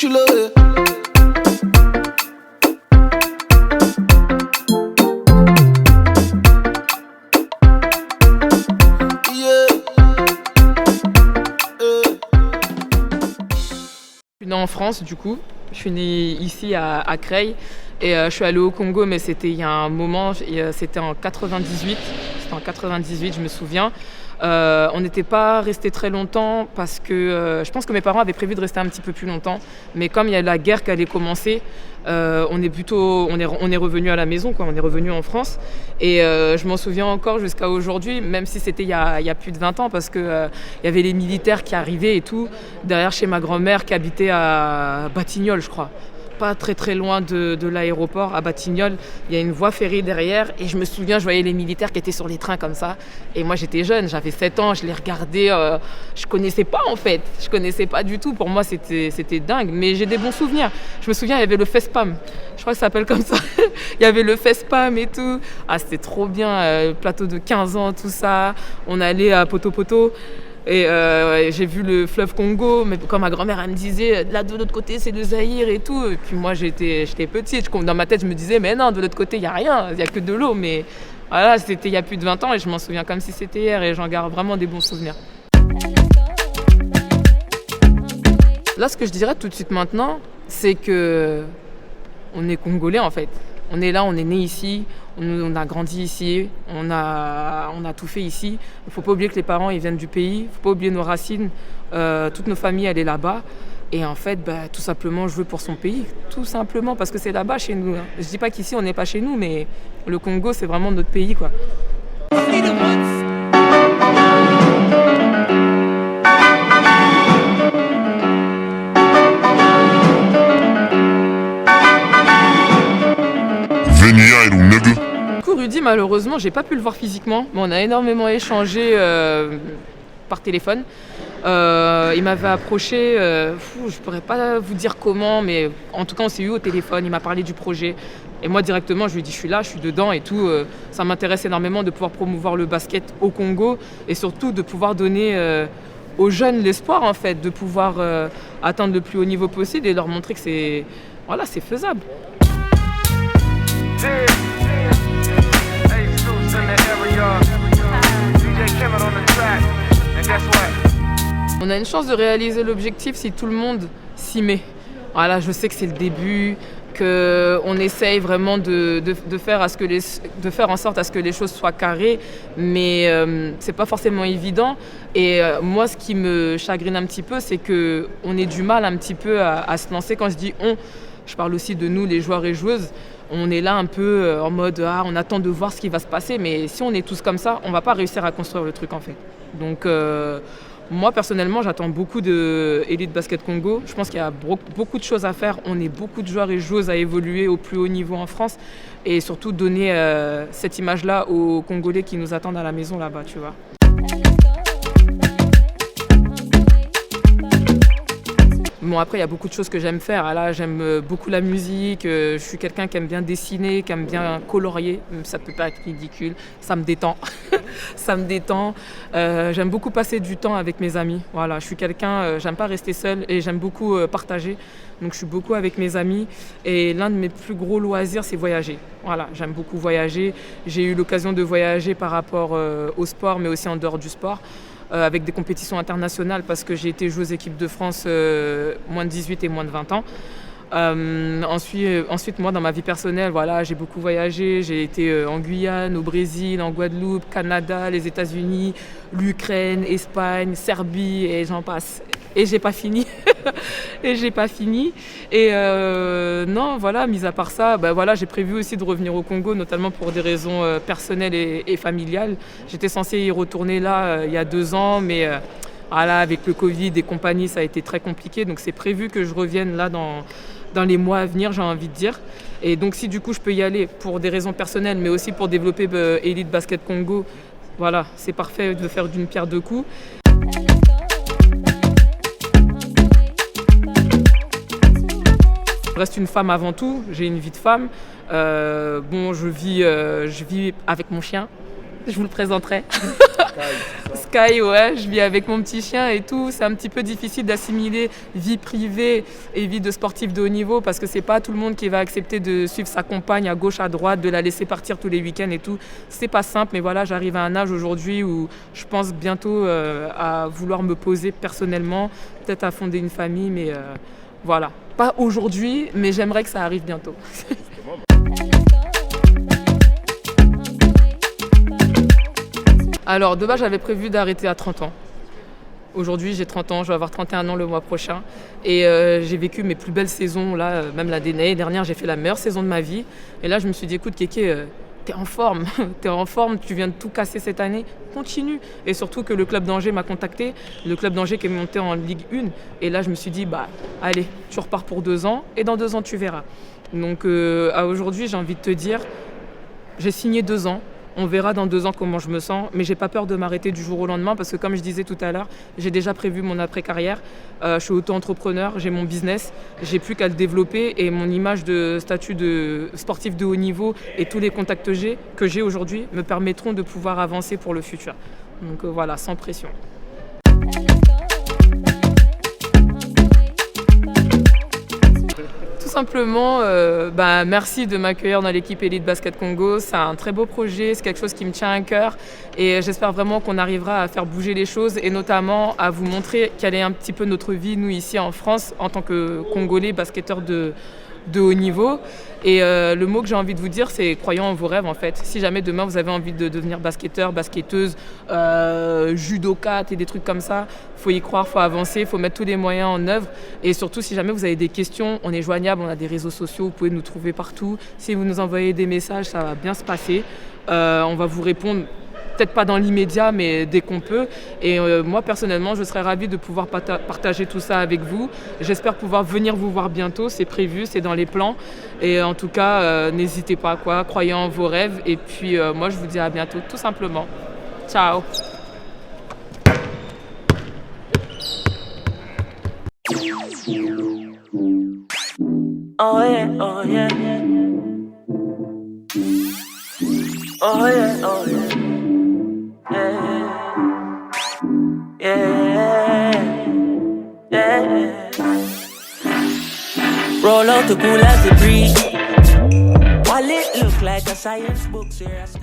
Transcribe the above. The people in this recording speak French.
tu le Je suis née en France du coup, je suis née ici à Creil et je suis allée au Congo mais c'était il y a un moment, c'était en 98, je me souviens. On n'était pas resté très longtemps parce que je pense que mes parents avaient prévu de rester un petit peu plus longtemps, mais comme il y a la guerre qui allait commencer, on est revenu à la maison, quoi. On est revenu en France et je m'en souviens encore jusqu'à aujourd'hui, même si c'était il y a plus de 20 ans parce que il y avait les militaires qui arrivaient et tout, derrière chez ma grand-mère qui habitait à Batignolles, je crois. Pas très très loin de l'aéroport à Batignolles, il y a une voie ferrée derrière et je me souviens, je voyais les militaires qui étaient sur les trains comme ça et moi j'étais jeune, j'avais 7 ans, je les regardais, je connaissais pas en fait, je connaissais pas du tout, pour moi c'était dingue, mais j'ai des bons souvenirs. Je me souviens, il y avait le FESPAM, je crois que ça s'appelle comme ça, il y avait le FESPAM et tout, c'était trop bien, plateau de 15 ans, tout ça, on allait à Poto. Et j'ai vu le fleuve Congo, mais quand ma grand-mère elle me disait là de l'autre côté c'est le Zaïre et tout, et puis moi j'étais petite, dans ma tête je me disais mais non, de l'autre côté il n'y a rien, il n'y a que de l'eau, mais voilà, c'était il y a plus de 20 ans et je m'en souviens comme si c'était hier et j'en garde vraiment des bons souvenirs. Là ce que je dirais tout de suite maintenant, c'est que on est congolais en fait. On est là, on est né ici, on a grandi ici, on a tout fait ici. Il ne faut pas oublier que les parents ils viennent du pays, il ne faut pas oublier nos racines, toutes nos familles elle est là-bas. Et en fait, tout simplement jouer pour son pays, tout simplement parce que c'est là-bas chez nous. Je dis pas qu'ici on n'est pas chez nous, mais le Congo c'est vraiment notre pays, quoi. Du coup, Rudy, malheureusement, j'ai pas pu le voir physiquement, mais on a énormément échangé par téléphone. Il m'avait approché, je pourrais pas vous dire comment, mais en tout cas, on s'est eu au téléphone. Il m'a parlé du projet. Et moi, directement, je lui ai dit, je suis là, je suis dedans et tout. Ça m'intéresse énormément de pouvoir promouvoir le basket au Congo et surtout de pouvoir donner aux jeunes l'espoir, en fait, de pouvoir atteindre le plus haut niveau possible et leur montrer que c'est faisable. On a une chance de réaliser l'objectif si tout le monde s'y met. Voilà, je sais que c'est le début, qu'on essaye vraiment de faire en sorte à ce que les choses soient carrées, mais c'est pas forcément évident. Et moi, ce qui me chagrine un petit peu, c'est qu'on ait du mal un petit peu à se lancer. Quand je dis on, je parle aussi de nous, les joueurs et joueuses. On est là un peu en mode on attend de voir ce qui va se passer, mais si on est tous comme ça, on va pas réussir à construire le truc en fait. Donc moi personnellement, j'attends beaucoup de Elite Basket Congo. Je pense qu'il y a beaucoup de choses à faire. On est beaucoup de joueurs et joueuses à évoluer au plus haut niveau en France et surtout donner cette image-là aux Congolais qui nous attendent à la maison là-bas, tu vois. Bon, après, il y a beaucoup de choses que j'aime faire. Là, j'aime beaucoup la musique. Je suis quelqu'un qui aime bien dessiner, qui aime bien colorier. Ça peut pas être ridicule. Ça me détend. Ça me détend. J'aime beaucoup passer du temps avec mes amis. Voilà, je suis quelqu'un, j'aime pas rester seule et j'aime beaucoup partager. Donc, je suis beaucoup avec mes amis. Et l'un de mes plus gros loisirs, c'est voyager. Voilà, j'aime beaucoup voyager. J'ai eu l'occasion de voyager par rapport au sport, mais aussi en dehors du sport. Avec des compétitions internationales parce que j'ai été joueuse équipe de France moins de 18 et moins de 20 ans. Ensuite, moi, dans ma vie personnelle, voilà, j'ai beaucoup voyagé. J'ai été en Guyane, au Brésil, en Guadeloupe, Canada, les États-Unis, l'Ukraine, Espagne, Serbie et j'en passe. Et j'ai pas fini. Et non, voilà, mis à part ça, voilà, j'ai prévu aussi de revenir au Congo, notamment pour des raisons personnelles et familiales. J'étais censée y retourner là il y a 2 ans, mais voilà, avec le Covid et compagnie, ça a été très compliqué. Donc c'est prévu que je revienne là dans les mois à venir, j'ai envie de dire. Et donc si du coup je peux y aller pour des raisons personnelles, mais aussi pour développer Elite Basket Congo, voilà, c'est parfait de faire d'une pierre deux coups. Je reste une femme avant tout, j'ai une vie de femme. Je vis avec mon chien. je vous le présenterai. Sky, ouais, je vis avec mon petit chien et tout. C'est un petit peu difficile d'assimiler vie privée et vie de sportif de haut niveau parce que c'est pas tout le monde qui va accepter de suivre sa compagne à gauche, à droite, de la laisser partir tous les week-ends et tout. C'est pas simple, mais voilà, j'arrive à un âge aujourd'hui où je pense bientôt à vouloir me poser personnellement, peut-être à fonder une famille, mais voilà. Pas aujourd'hui, mais j'aimerais que ça arrive bientôt. Alors, de base, j'avais prévu d'arrêter à 30 ans. Aujourd'hui, j'ai 30 ans, je vais avoir 31 ans le mois prochain. Et j'ai vécu mes plus belles saisons, là, même l'année dernière, j'ai fait la meilleure saison de ma vie. Et là, je me suis dit, écoute, Kéké, t'es en forme, tu viens de tout casser cette année, continue. Et surtout que le club d'Angers m'a contacté, le club d'Angers qui est monté en Ligue 1. Et là, je me suis dit, bah, allez, tu repars pour 2 ans, et dans 2 ans, tu verras. Donc, à aujourd'hui, j'ai envie de te dire, j'ai signé 2 ans. On verra dans 2 ans comment je me sens, mais j'ai pas peur de m'arrêter du jour au lendemain parce que comme je disais tout à l'heure, j'ai déjà prévu mon après-carrière. Je suis auto-entrepreneur, j'ai mon business, j'ai plus qu'à le développer et mon image de statut de sportif de haut niveau et tous les contacts que j'ai aujourd'hui me permettront de pouvoir avancer pour le futur. Donc voilà, sans pression. Tout simplement, merci de m'accueillir dans l'équipe Elite Basket Congo. C'est un très beau projet, c'est quelque chose qui me tient à cœur et j'espère vraiment qu'on arrivera à faire bouger les choses et notamment à vous montrer quelle est un petit peu notre vie, nous ici en France, en tant que Congolais basketteurs de haut niveau. Et le mot que j'ai envie de vous dire, c'est croyant en vos rêves en fait. Si jamais demain vous avez envie de devenir basketteur, basketteuse, judokate et des trucs comme ça, faut y croire, faut avancer, faut mettre tous les moyens en œuvre. Et surtout, si jamais vous avez des questions, on est joignable, on a des réseaux sociaux, vous pouvez nous trouver partout. Si vous nous envoyez des messages, ça va bien se passer. On va vous répondre. Peut-être pas dans l'immédiat, mais dès qu'on peut. Et moi, personnellement, je serais ravie de pouvoir partager tout ça avec vous. J'espère pouvoir venir vous voir bientôt. C'est prévu, c'est dans les plans. Et en tout cas, n'hésitez pas, croyez en vos rêves. Et puis, moi, je vous dis à bientôt, tout simplement. Ciao. Oh yeah, oh yeah. Oh yeah, oh yeah. Yeah, yeah. Roll out the cool as the breeze. While it look like a science book, serious.